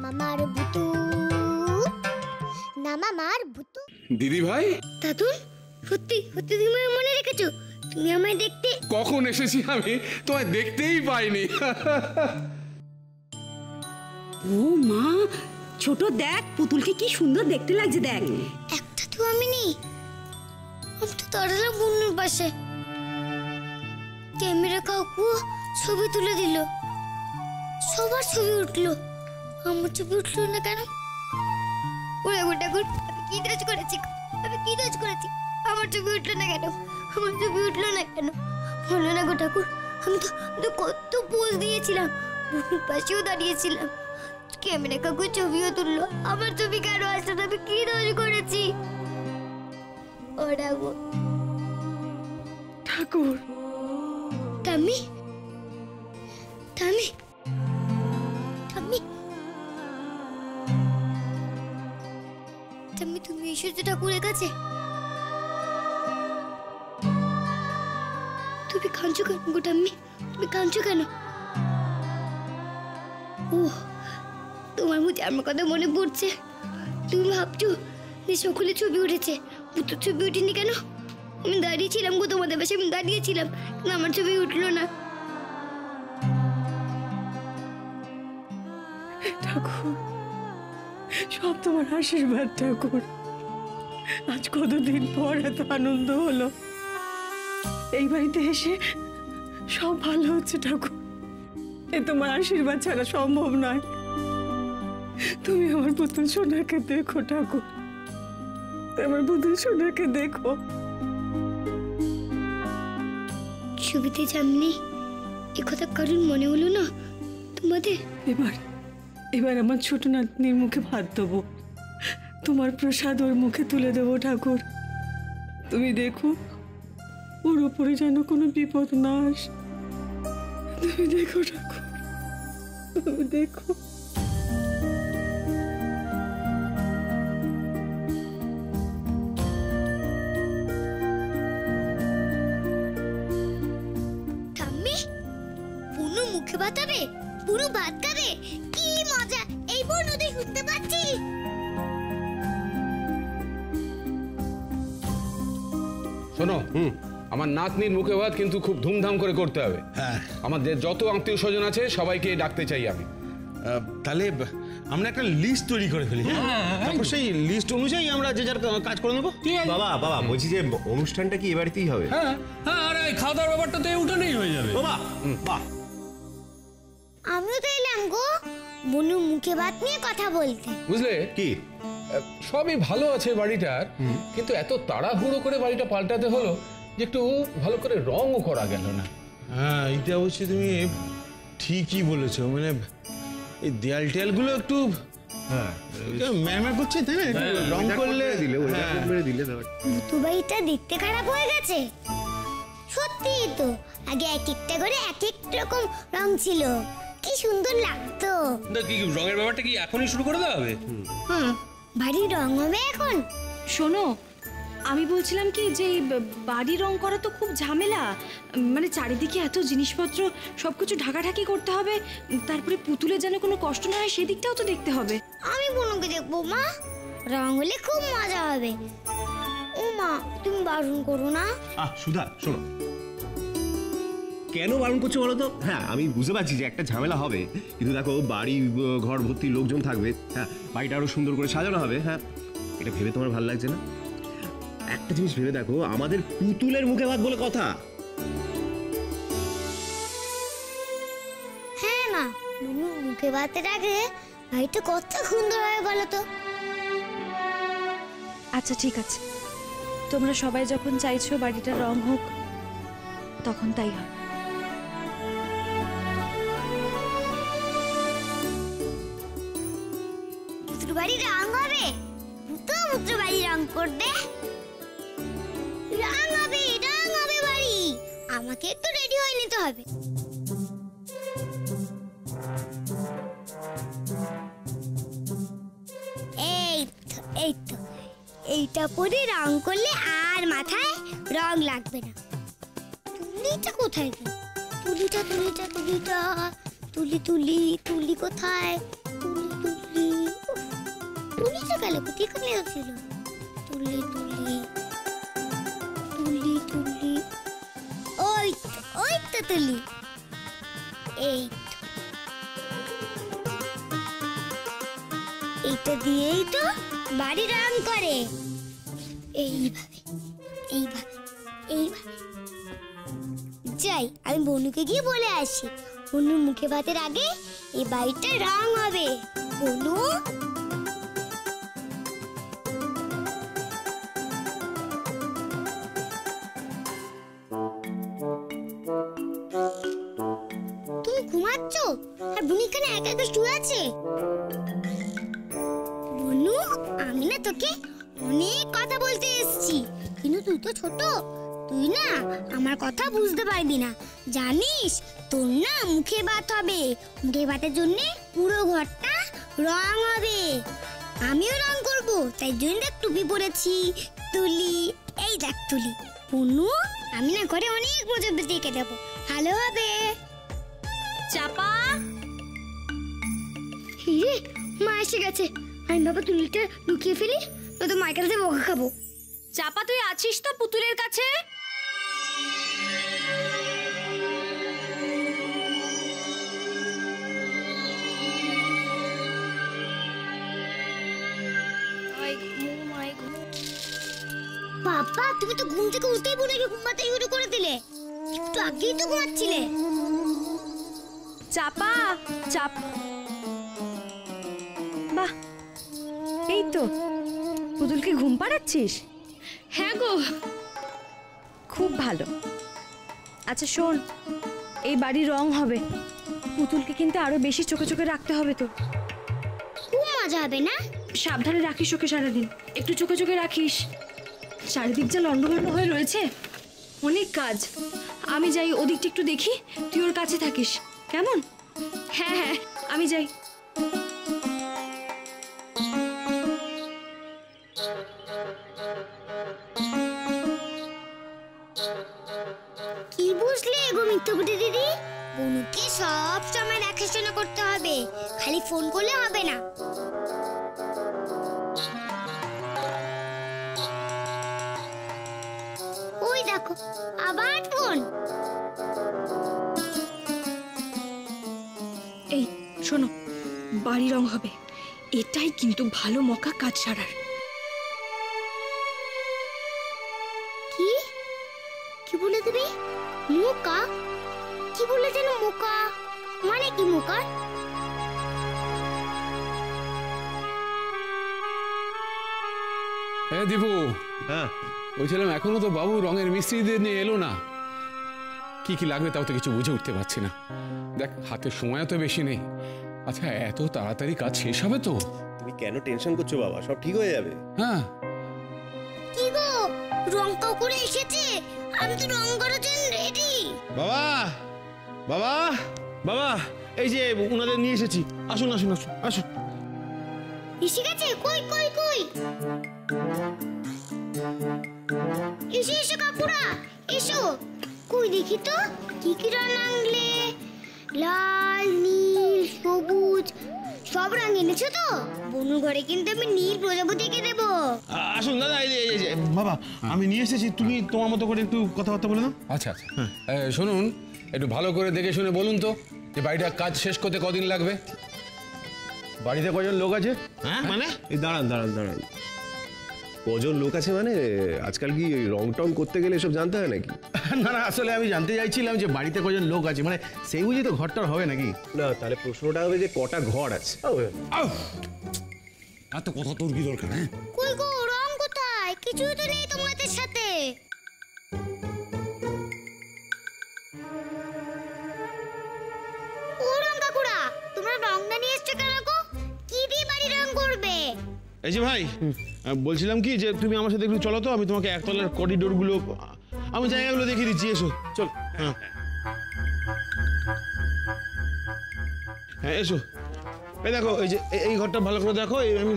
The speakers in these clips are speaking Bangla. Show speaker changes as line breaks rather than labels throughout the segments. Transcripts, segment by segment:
মামার ভুতু না মামার ভুতু।
দিদি ভাই,
দাদুন সত্যি সত্যি তুমি মনে রেখেছো? তুমি আমায় দেখতে
কখন এসেছি আমি তোমায় দেখতেই পাইনি।
ও মা, ছোট দেখ পুতুলকে কি সুন্দর দেখতে লাগছে দেখ।
একটা তো আমি নেই, আমি তো দাঁড়ালাম বুনুর পাশে। ক্যামেরা কাকু ছবি তুলে দিল, সবার ছবি উঠলো, আমার ছবি উঠলো না কেন? ওরে গোটা গুড, আমি কি দোষ করেছি? আমি কি দোষ করেছি? আমার ছবি উঠলো না কেন? আমার ছবি উঠলো না কেন? বলো না গো ঠাকুর, আমি তো কত পোজ দিয়েছিলাম, বুনুর পাশেও দাঁড়িয়েছিলাম, ক্যামেরা কাকু ছবিও তুললো, আমার ছবি কেন আসলো না? আমি কি দোষ করেছি? ওরা গো
ঠাকুর,
টামি টামি টামি টামি, তুমি এসেছো ঠাকুরের কাছে? তুমি কাঁদছো কেন গো টাম্মি? তুমি কাঁদছো কেন? ও, তোমার মুখে আমার কথা মনে পড়ছে। তুমি ভাবছো যে সকলে ছবি উঠেছে, ভূতের ছবি উঠিনি কেন? আমি দাঁড়িয়েছিলাম গো তোমাদের পাশে, আমি দাঁড়িয়েছিলাম, কিন্তু আমার ছবি উঠলো না।
ঠাকুর সব তোমার আশীর্বাদ ঠাকুর। আজ কতদিন পর এত আনন্দ হলো, এই বাড়িতে এসে সব ভালো হচ্ছে ঠাকুর। এ তোমার আশীর্বাদ ছাড়া সম্ভব নয়। তুমি আমার পুতুল সোনাকে দেখো ঠাকুর, আমার পুতুল সোনাকে দেখো।
ছবিতে যেমনি এ কথা কারণ মনে হলো না তোমাদের?
এবার আমার ছোট নাতনির মুখে ভাত দেবো, তোমার প্রসাদ ওর মুখে তুলে দেবো ঠাকুর। তুমি দেখো ওর উপরে যেন কোনো বিপদ না আসে। তুমি দেখো ঠাকুর, তুমি দেখো।
ঠাম্মি, বুনু মুখে ভাত হবে, বুনু ভাত খাবে, কি মজা! এই বুনু তুই শুনতে পাচ্ছি?
শোনো, আমার নাতনির মুখে ভাত কিন্তু খুব ধুমধাম করে করতে হবে।
হ্যাঁ,
আমাদের যত আত্মীয় স্বজন আছে সবাইকে ডাকতে চাই আমি।
তাহলে আমরা একটা লিস্ট তৈরি করে ফেলি, তারপর সেই লিস্ট অনুযায়ী আমরা যে যার কাজ করে নেবো।
বাবা বাবা বলছি যে অনুষ্ঠানটা কি এ বাড়িতেই হবে?
হ্যাঁ হ্যাঁ, আর এই খাওয়া দাওয়ার ব্যাপারটা তো উঠানেই হয়ে যাবে।
বাবা বাহ,
আমিও তো এলাম গো বুনু মুখে ভাত নিয়ে কথা বলতে।
বুঝলে
কি
সবই ভালো আছে বাড়িটার, কিন্তু এত তাড়াহুড়ো করে বাড়িটা পাল্টাতে হলো যে একটু ভালো করে রঙও করা গেল না।
হ্যাঁ, এটা অবশ্যই তুমি ঠিকই বলেছো। মানে এই দেয়াল টেয়ালগুলো একটু ম্যারম্যার করছে, তাই না? রং করলে
ভূতু বাড়িটা দেখতে খারাপ হয়ে গেছে। সত্যি তো, আগে এক একটা করে এক এক রকম রং ছিল, কি সুন্দর লাগতো।
কি রঙের ব্যাপারটা কি এখনই শুরু করে দেওয়া হবে?
বাড়ির রং হবে এখন।
শোনো, আমি বলছিলাম কি যে বাড়ি রং করা তো খুব ঝামেলা, মানে চারিদিকে এত জিনিসপত্র সবকিছু ঢাকাঢাকি করতে হবে, তারপরে পুতুলে যেন কোনো কষ্ট না হয় সেদিকটাও তো দেখতে হবে।
আমি বুনুকে দেখবো মা, রং হলে খুব মজা হবে। ও মা, তুমি বারণ করো না।
সুধা শোনো, কেন বারণ করছো বলো তো? হ্যাঁ আমি বুঝতে পারছি যে একটা ঝামেলা হবে, কিন্তু দেখো বাড়ি ঘর ভর্তি লোকজন থাকবে, হ্যাঁ বাড়িটা আরো সুন্দর করে সাজানো হবে। হ্যাঁ, এটা ভেবে তোমার ভালো লাগছে না? একটা জিনিস ভেবে দেখো, আমাদের পুতুলের মুখে ভাত বলে কথা।
হ্যাঁ মা, বুনু মুখে ভাতের আগে বাড়িটা কত সুন্দর হবে বলো তো।
আচ্ছা ঠিক আছে, তোমরা সবাই যখন চাইছো বাড়িটা রং হোক, তখন তাই হবে।
ভূতুর বাড়ি রং হবে, ভূতুর বাড়ি রং করবে, রং হবে বাড়ি। আমাকে একটু রেডি হয়ে নিতে হবে। এই তো এইটা পরে রং করলে আর মাথায় রং লাগবে না। তুলিটা কোথায় গেল? তুলি তুলি তুলি কোথায়? তুলি তুলি তুলিটা গেল কোথায় কোথায় ছিল? তুলি তুলি তুলি তুলি, ওই ওই তো তুলি, এই এইটা দিয়েই তো বাড়ি রং করে। এইভাবে এইভাবে এইভাবে যাই, আমি বনুকে গিয়ে বলে আসি বনুর মুখে ভাতের আগে এই বাড়িটা রং হবে। বনু, তুমি ঘুমাচ্ছ আর বুনি এখানে একা একা শুয়ে আছে? বনু, আমি না তোকে অনেক কথা বলতে এসেছি, কিন্তু তুই তো ছোট, তুই না আমার কথা বুঝতে পারবি না। জানিস তোর না মুখে ভাত হবে, মুখে ভাতের জন্য পুরো ঘরটা রং হবে। আমিও রং করব, তাই জন্য দেখ টুপি পরেছি, তুলি, এই দেখ তুলি। বনু, আমি না ঘরে অনেক মজা দেখে দেবো, ভালো হবে।
চাপা,
হিরে, মা এসে গেছে। আমি বাবা তুলিটা লুকিয়ে ফেলি, নয়তো মায়ের কাছে বকা খাবো।
চাপা তুই আছিস তো পুতুলের কাছে?
বাবা, তুমি তো ঘুম থেকে উঠতেই বোনকে ঘুমাতে শুরু করে দিলে, একটু আগেই তো ঘুমাচ্ছিলে।
চাপা, চাপ, বাহ, এই তো পুতুলকে ঘুম পাড়াচ্ছিস?
হ্যাঁ গো,
খুব ভালো। আচ্ছা শোন, এই বাড়ি রং হবে, পুতুলকে কিন্তু আরো বেশি চোখে চোখে রাখতে হবে তো।
খুব মজা হবে না?
সাবধানে রাখিস ওকে সারাদিন, একটু চোখে চোখে রাখিস। চারিদিক যা লন্ডভন্ড হয়ে রয়েছে, অনেক কাজ। আমি যাই ওদিকটা একটু দেখি, তুই ওর কাছে থাকিস, কেমন? হ্যাঁ হ্যাঁ, আমি যাই।
কি বুঝলে গো মিথ্যুকুটি দিদি? বনুকে সব সময় দেখাশোনা করতে হবে, খালি ফোন করলে হবে না। ওই দেখো, আবার ফোন।
এই শোনো, বাড়ি রং হবে, এটাই কিন্তু ভালো মকা কাজ সারার।
কি কি বলে তুমি? মোকা? কি বলে যেন মোকা? মানে কি মোকা?
হ্যাঁ দীপু,
হ্যাঁ,
বলছিলাম এখনো তো বাবু রঙের মিস্ত্রিদের নিয়ে এলো না। কি কি লাগবে তাও তো কিছু বুঝে উঠতে পারছি না। দেখ, হাতের সময়ও তো বেশি নেই। আচ্ছা, এত তাড়াতাড়ি কাজ শেষ হবে তো?
তুমি কেন টেনশন করছো বাবা, সব ঠিক হয়ে যাবে।
হ্যাঁ,
কি গো, রং করে এসেছে? আমি তো রং করার জন্য রেডি।
বাবা, বাবা, বাবা, এই যে ওনাদের নিয়ে এসেছি, আসুন আসুন আসুন আসুন।
এসে গেছে? কই কই কই? এসো এসো কাকুরা, এসো। কই দেখি তো, কি কি রং আনলে? লাল, নীল, সবুজ, সব রং এনেছো তো? বনু ঘরে কিন্তু আমি নীল প্রজাপতি এঁকে দেবো।
আসুন দাদা, এই যে বাবা, আমি নিয়ে এসেছি, তুমি তোমার মতো করে একটু কথাবার্তা বলে দাও।
আচ্ছা আচ্ছা, শুনুন, একটু ভালো করে দেখে শুনে বলুন তো, যে বাড়িটার কাজ শেষ করতে কদিন লাগবে?
বাড়িতে কজন লোক আছে?
হ্যাঁ মানে?
এই দাঁড়ান দাঁড়ান দাঁড়ান, কজন লোক আছে মানে আজকাল কি ওই রং টং করতে গেলে এসব জানতে হয় নাকি?
না না, আসলে আমি জানতে চাইছিলাম যে বাড়িতে কজন লোক আছে, মানে সেই বুঝি তো ঘরটার হবে নাকি?
না, তাহলে প্রশ্নটা হবে যে কটা ঘর আছে।
এত কথা তোর কি দরকার? হ্যাঁ,
কই গো, রং কোথায়? কিছুই তো নেই তোমাদের সাথে। ও রং কাকুরা, তোমরা রংটা নিয়ে এসছো কেন গো? কি দিয়ে বাড়ি রং করবে?
এই যে ভাই, বলছিলাম কি যে তুমি আমার সাথে একটু চলো তো, আমি তোমাকে একতলার করিডোরগুলো, আমি জায়গাগুলো দেখিয়ে দিচ্ছি, এসো। চল। হ্যাঁ হ্যাঁ, এসো। এই দেখো, এই যে এই ঘরটা ভালো করে দেখো, আমি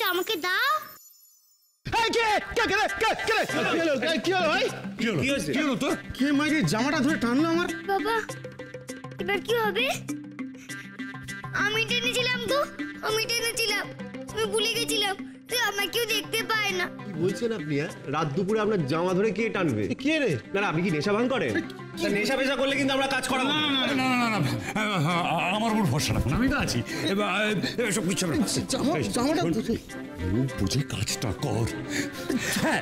দিয়েছো, আমাকে দাও।
কি হলো ভাই?
কি হয়েছে?
কি হলো তোর? কে মাইরে জামাটা ধরে টানলো আমার?
বাবা এবার কি হবে? আমি টেনেছিলাম তো, আমি টেনেছিলাম, আমি ভুলে গেছিলাম যে আমাকেও দেখতে পায় না।
কি বলছেন আপনি? রাত দুপুরে আপনার জামা ধরে কে টানবে?
কে রে?
না না, আপনি কি নেশা ভাঙ করেন? নেশা পেশা করলে কিন্তু আমরা কাজ করাবো না।
না না না না, আমার উপর ভরসা রাখুন, আমি তো আছি। এসব কিছু না,
জামাটা
মুখ বুঝে কাজটা কর। হ্যাঁ,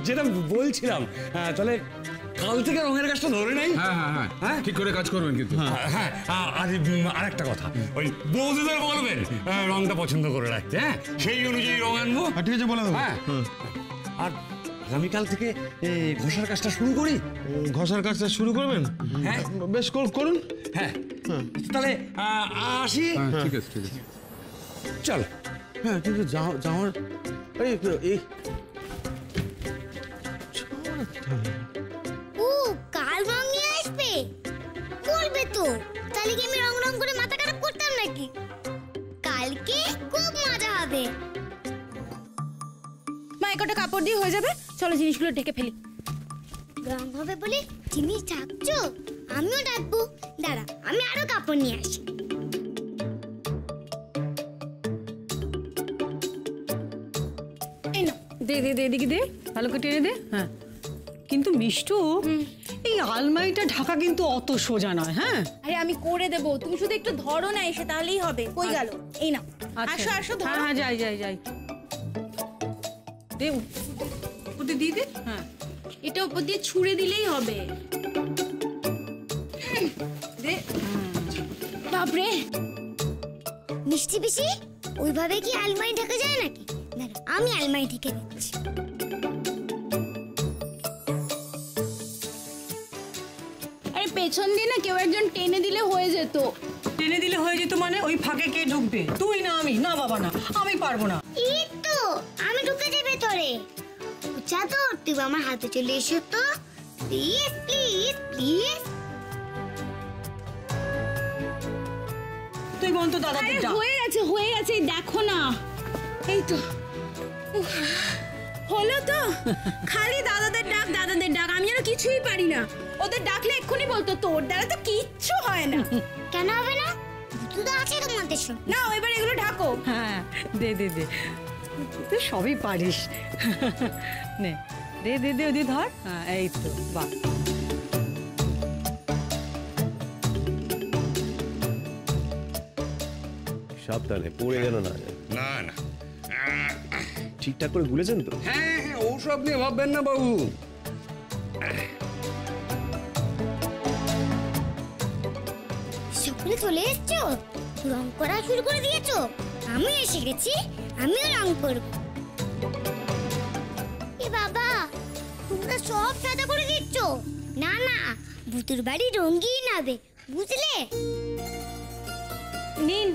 যেটা বলছিলাম, তাহলে কাল থেকে রঙের কাজটা ধরে নেই।
হ্যাঁ হ্যাঁ হ্যাঁ
হ্যাঁ?
ঠিক করে কাজ করবেন কিন্তু।
হ্যাঁ, আর আরেকটা কথা, ওই বৌদিদের বলবেন রংটা পছন্দ করে রাখতে। হ্যাঁ, সেই অনুযায়ী রং আনবো।
ঠিক আছে, বলে দেবো।
হ্যাঁ, আর আগামীকাল থেকে ঘষার কাজটা শুরু করি।
ঘষার কাজটা শুরু করবেন?
হ্যাঁ
বেশ, করুন।
হ্যাঁ, তাহলে আসি।
হ্যাঁ ঠিক আছে ঠিক আছে।
চল।
হ্যাঁ, কিন্তু জামার এই
ও কাল রং নিয়ে আসবে বলবে তো, তাহলে কি আমি রং রং করে মাথা খারাপ করতাম নাকি? কালকে খুব মজা হবে।
মা একটা কাপড় দিয়ে হয়ে যাবে, চলো জিনিসগুলো ঢেকে ফেলি।
রং হবে বলে জিনিস ডাকছো, আমিও ডাকবো। দাঁড়া, আমি আরো কাপড় নিয়ে আসি।
এই না,
দে দে দে, এদিকে দে, ভালো করে টেনে দে। হ্যাঁ, কিন্তু মিষ্টু, এই আলমারিটা ঢাকা কিন্তু অত সোজা নয়। হ্যাঁ,
আরে আমি করে দেবো, তুমি শুধু একটু ধরো না, এসে তাহলেই হবে। কই গেল? এই না, আসো আসো,
হ্যাঁ
ধরো।
হ্যাঁ, যাই যাই যাই, দে ওতে দিয়ে দে। হ্যাঁ,
এটা উপর দিয়ে ছুঁড়ে দিলেই হবে।
দে।
বাপরে,
মিষ্টি পিসি, ওইভাবে কি আলমারি ঢাকা যায় নাকি? দাঁড়া, আমি আলমারি ঢেকে দিচ্ছি।
আরে পেছন দিয়ে না কেউ একজন টেনে দিলে হয়ে যেত।
টেনে দিলে হয়ে যেত মানে? ওই ফাঁকে কে ঢুকবে? তুই না আমি? না বাবা না, আমি পারবো না।
এই তো আমি ঢুকে যাই ভেতরে। চাদর তুই আমার হাতে চলে এসো তো, প্লিজ প্লিজ প্লিজ।
তুই বল তো দাদাকে
আরে
ডাক।
হয়ে গেছে, দেখো না। এই তো উফ, হলো তো। খালি দাদাদের ডাক, আমি আর কিছুই পারি না। ওদের ডাকলে এক্ষুনি বলতো, তোর দ্বারা তো কিচ্ছু হয় না।
কেন হবে না? তুই তো আছে তোমাদের সঙ্গে।
না, এবার এগুলো ঢাকো।
হ্যাঁ, দে দে দে, তুই সবই পারিস। নে, দে দে দে, ওদি ধর। হ্যাঁ, এই তো, বাহ।
সাবধানে, পড়ে যেন না যায়।
না না,
ঠিকঠাক করে গুলেছেন তো?
হ্যাঁ হ্যাঁ, ওসব নিয়ে ভাববেন না বাবু।
সকলে চলে এসছো, রং করা শুরু করে দিয়েছো। আমি এসে গেছি, আমিও রং করব। এ বাবা, তোমরা সব সাদা করে দিচ্ছ। না না, ভূতের বাড়ি রঙিন হবে, বুঝলে?
নিন,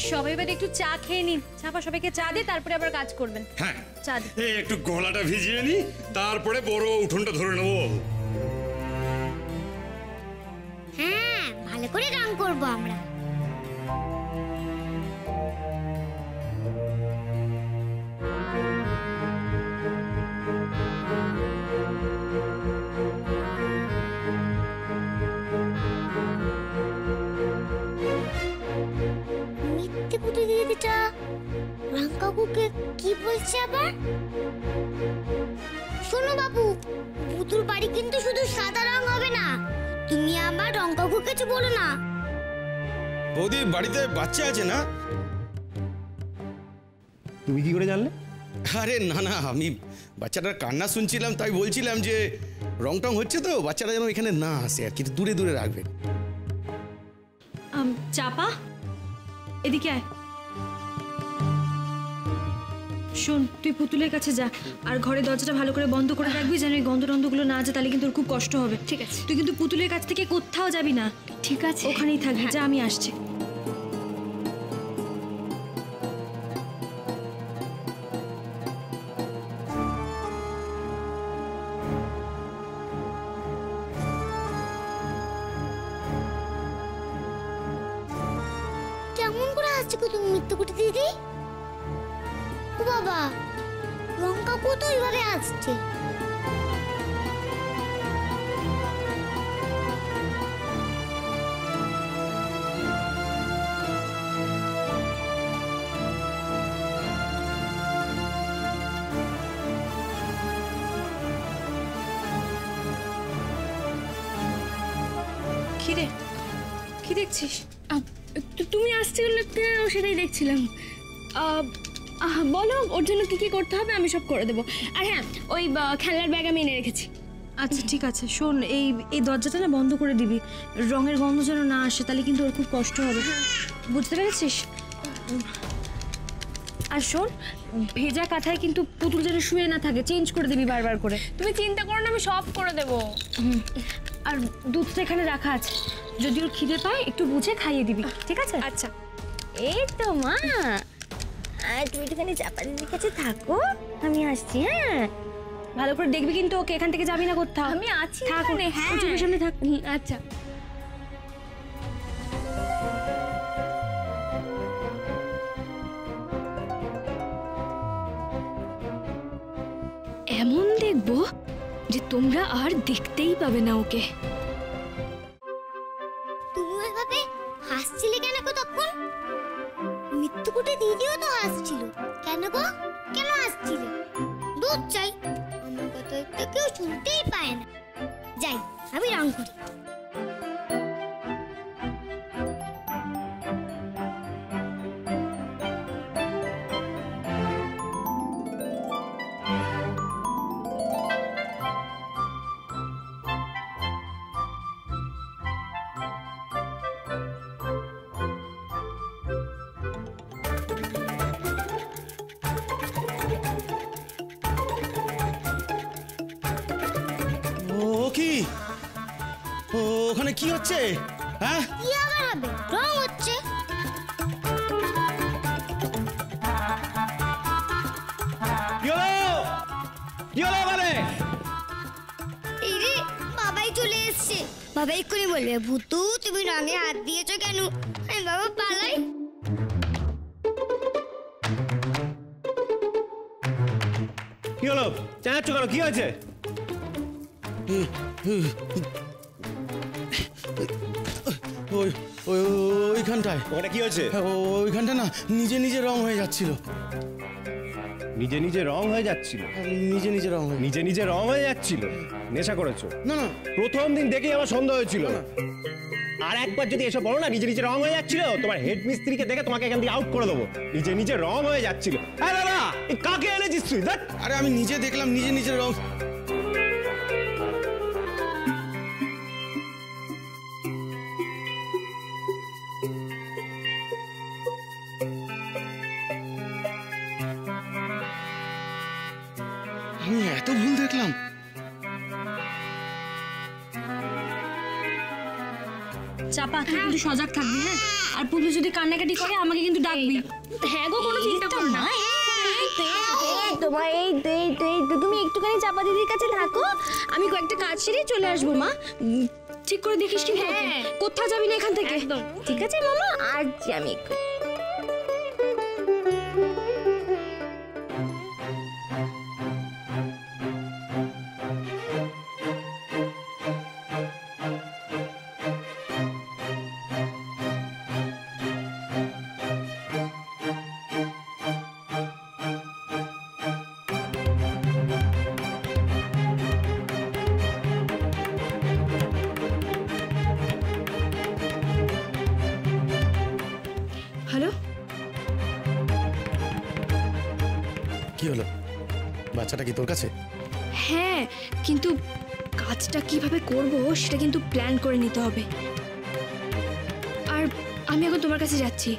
সবাই এবার একটু চা খেয়ে নিন। ছাপা সবাইকে চা দিয়ে তারপরে আবার কাজ করবেন।
হ্যাঁ,
চা দিন।
এই একটু গলাটা ভিজিয়ে নি, তারপরে বড় উঠোনটা ধরে নেবো।
হ্যাঁ, ভালো করে রং করব আমরা। মিথ্যে পুতুল দিদিটা রং কাকুকে কি বলছে আবার? শোনো বাবু, পুতুল বাড়ি কিন্তু শুধু সাদা রং হবে না। তুমি আবার রং কাকু কিছু বলো না।
বৌদি, বাড়িতে বাচ্চা আছে না?
তুমি কি করে জানলে?
আরে না না, আমি বাচ্চাটার কান্না শুনছিলাম, তাই বলছিলাম যে রং টং হচ্ছে তো, বাচ্চাটা যেন এখানে না আসে আর কি, দূরে দূরে রাখবেন।
চাপা, এদিকে আয়। শোন, তুই পুতুলের কাছে যা, আর ঘরের দরজাটা ভালো করে বন্ধ করে রাখবি, যেন এই গন্ধ টন্ধগুলো না যায়, তাহলে কিন্তু ওর খুব কষ্ট হবে। ঠিক আছে? তুই কিন্তু পুতুলের কাছ থেকে কোথাও যাবি না। ঠিক আছে, ওখানেই থাকবি। যা, আমি আসছি।
কেমন করে আসছে গো তুমি মিথ্যে কুটি দিদি? ও বাবা, রং কাকু তো এইভাবে আসছে।
কিরে, কি দেখছিস? তুমি আসছিলে কেন সেটাই দেখছিলাম। বলো ওর জন্য কি কি করতে হবে, আমি সব করে দেবো। আর হ্যাঁ, ওই খেলার ব্যাগ আমি এনে রেখেছি।
আচ্ছা ঠিক আছে, শোন এই দরজাটা না বন্ধ করে দিবি, রঙের গন্ধ যেন না আসে, তাহলে কিন্তু ওর খুব কষ্ট হবে, বুঝতে পেরেছিস? আর শোন, ভেজা কাঁথায় কিন্তু পুতুল যেন শুয়ে না থাকে, চেঞ্জ করে দিবি বারবার করে।
তুমি চিন্তা করো না, আমি সব করে দেবো।
আর দুধটা এখানে রাখা আছে, যদি ওর খিদে পায় একটু বুঝে খাইয়ে দিবি, ঠিক আছে?
আচ্ছা।
এই তো মা, তুমি একটুখানি চাপা দিদির কাছে থাকো, আমি আসছি। হ্যাঁ,
ভালো করে দেখবি কিন্তু, ওকে এখান থেকে যাবি না কোথাও।
আমি আছি
থাক,
এখানে, হ্যাঁ।
ওর চোখের সামনে থাক।
আচ্ছা। এমন দেখবো যে তোমরা আর দেখতেই পাবে না ওকে।
তুমি ওইভাবে হাসছিলে কেন গো তখন? মৃত্যুকুটে দিদিও তো হাসছিল, কেন গো? কেন হাসছিলে? দুধ চাই, আমার কথা তো কেউ শুনতেই পায় না। যাই, আমি রং করি।
ও কি, ওখানে কি হচ্ছে? হ্যাঁ,
কি আবার হবে? রং হচ্ছে। এই রে, বাবাই চলে এসছে। বাবা এক্ষুনি বলবে, ভূতু তুমি রঙে হাত দিয়েছো কেন? আমি বাবা পালাই।
কি হলো, চাঁচাচ্ছ কেন? কি হয়েছে?
ওই ওই ওইখানটায়,
ওখানে কি হয়েছে?
ওইখানটা না নিজে নিজে রং হয়ে যাচ্ছিল।
নিজে নিজে রং হয়ে যাচ্ছিল?
নিজে নিজে রং হয়ে,
নিজে নিজে রং হয়ে যাচ্ছিল? নেশা করেছো?
না না,
প্রথম দিন দেখেই আমার সন্দেহ হয়েছিল। আর একবার যদি এসব বলো না নিজে নিজে রং হয়ে যাচ্ছিল, তোমার হেড মিস্ত্রিকে দেখে তোমাকে এখান থেকে আউট করে দেবো। নিজে নিজে রং হয়ে যাচ্ছিল। আরে দাদা, এই কাকে এনেছিস তুই? দেখ,
আরে আমি নিজে দেখলাম নিজে নিজে রং। আমি এত ভুল দেখলাম?
চাপা, তুই কিন্তু সজাগ থাকবি, হ্যাঁ? আর পুতুল যদি কান্নাকাটি করে আমাকে কিন্তু ডাকবি।
হ্যাঁ গো, কোনো চিন্তা করো না।
তুমি একটুখানি চাপা দিদির কাছে থাকো, আমি কয়েকটা কাজ সেরে চলে আসবো। মা, ঠিক করে দেখিস কিন্তু ওকে।
হ্যাঁ।
কোথাও যাবি না এখান থেকে,
একদম।
ঠিক আছে মামা? আজ আমি
হ্যালো,
কি হলো? বাচ্চাটা কি তোর কাছে?
হ্যাঁ, কিন্তু কাজটা কিভাবে করব সেটা কিন্তু প্ল্যান করে নিতে হবে। আর আমি এখন তোমার কাছে যাচ্ছি।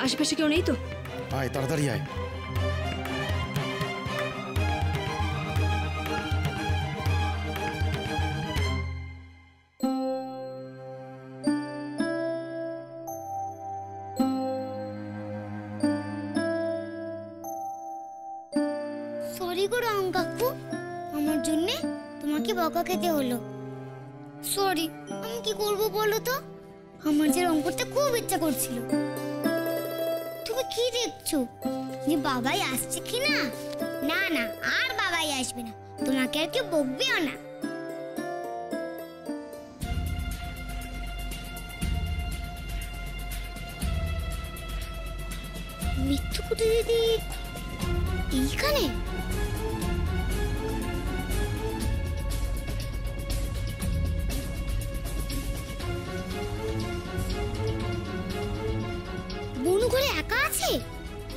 আশেপাশে কেউ নেই তো?
আয়, তাড়াতাড়ি আয়।
সরি গো রং কাকু, আমার জন্য তোমাকে বকা খেতে হলো। সরি, আমি কি করব বলো তো? আমার যে রং করতে খুব ইচ্ছা করছিল। তুমি কি দেখছো? যে বাবাই আসছে কি না। না না, আর বাবাই আসবে না, তোমাকে আর কেউ বকবেও না। মিথ্যুকুটি দিদি এইখানে? বনু ঘরে একা আছে?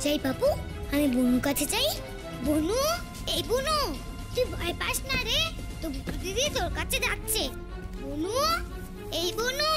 যাই বাবু, আমি বনুর কাছে যাই। বনু, এই বনু, তুই ভয় পাস না রে, তো দিদি তোর কাছে যাচ্ছে। বনু, এই বনু।